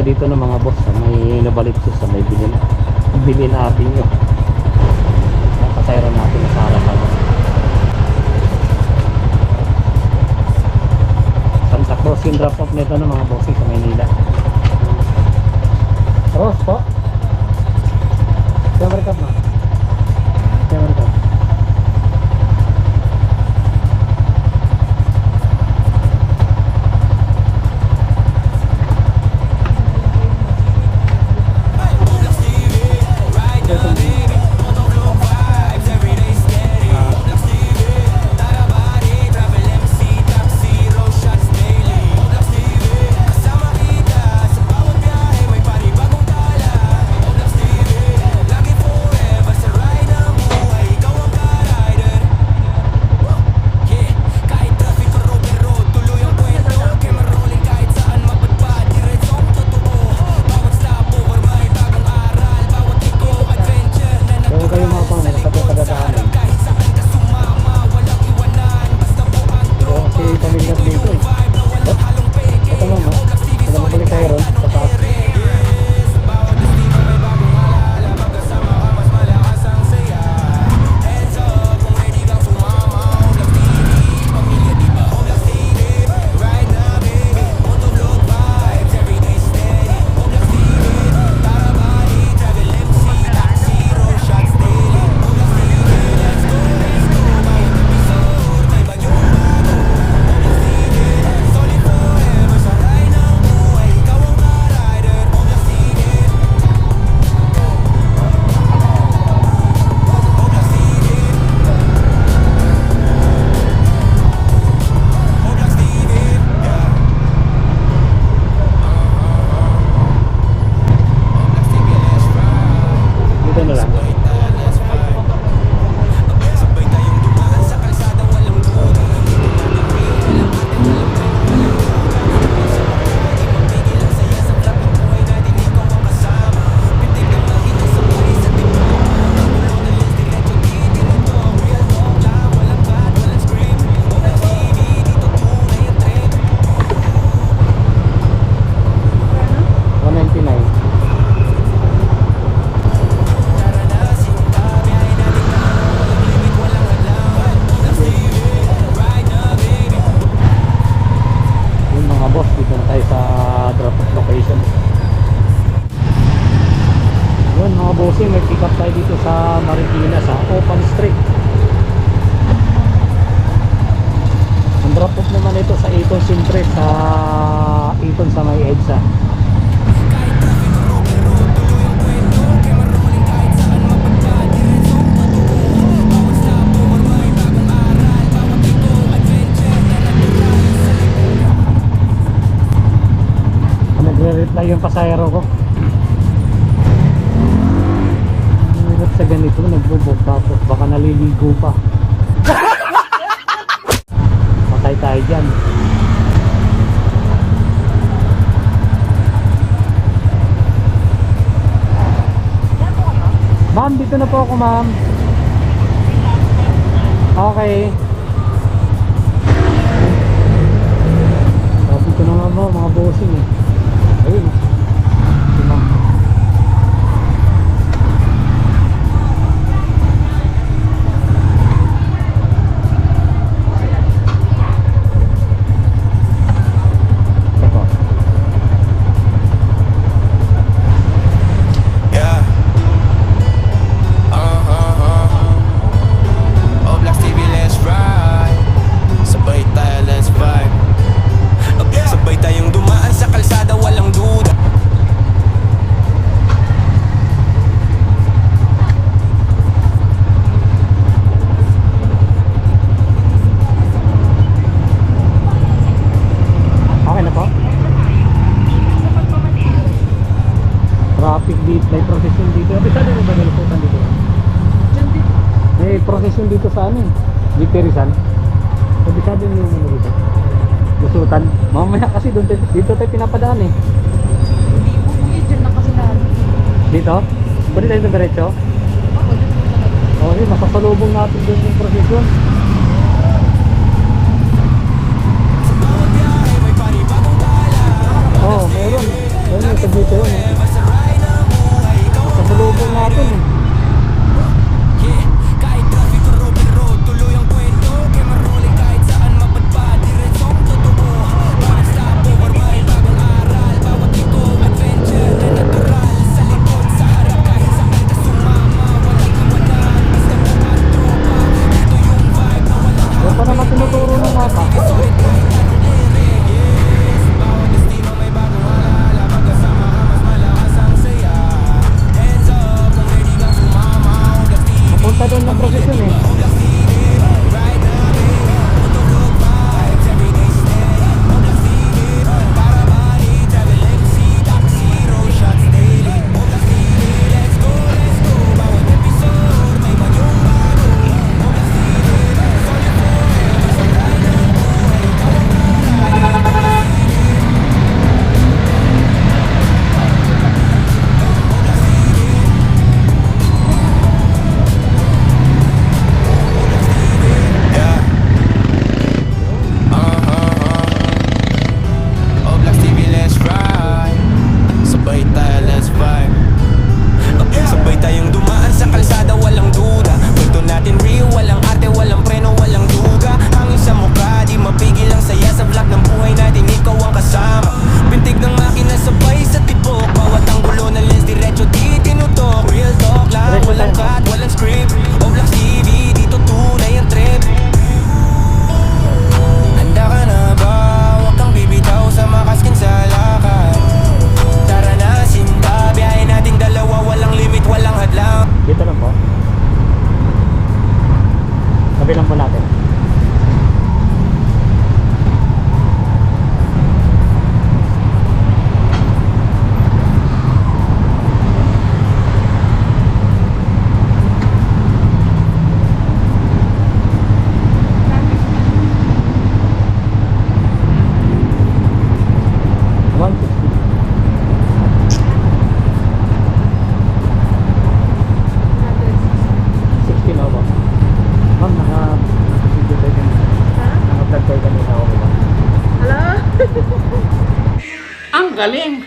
tayo dito ng mga boss. May nabalik siya sa may bilin natin yun. Nakasayro natin na sa harapan. Santa Cruz yung drop off nito ng mga bossing sa Maynila. Ross po. Camera cup na. Camera cup. May pick up tayo dito sa Marikina sa Open Street. Ang drop off naman ito sa Eton Street sa Eton sa may EDSA. Nagre-reply yung pasahero ko. Sa ganito nagbubok tapos baka naliligo pa. Patay tayo dyan. Ma'am, dito na po ako ma'am. Okay. Dito na nga mo mga bossing eh. Ayun. Si ma'am. May procession dito. Saan mo ba niluputan dito? May procession dito sa ano eh. GP Rizal. Sabi sabi mo yung dito. Lusutan. Mamaya kasi doon dito tayo pinapadaan eh. Hindi po po yun. Diyan lang kasi na. Dito? Pwede tayo na diretso? Oo, dito po talaga. Okay, masasalubong natin doon yung procession. Oh, meron. Meron yung naman tinuturo ng mapa. Punta doon ng profesyon eh. Oblax TV, let's ride. Sabay tayo, let's vibe. Sabay tayong dumaan sa kalsada, walang duda. Kwento natin real, walang arte, walang preno, walang duga. Hangin sa mukha, di mapigil ang saya sa vlog ng buhay natin, ikaw ang kasama. Pintig ng makina sabay sa tibok. Bawat ang gulo ng lens, diretso di tinutok. Real talk lang, walang cut, walang script. Oblax TV, dito tunay ang trip. Handa ka na ba? Huwag kang bibitaw sa makaskin sa lakad. Tara na, simba, biyahe nating dalawa. Walang limit, walang hadlang. Dito lang po. Sabi lang po natin. Ang galing!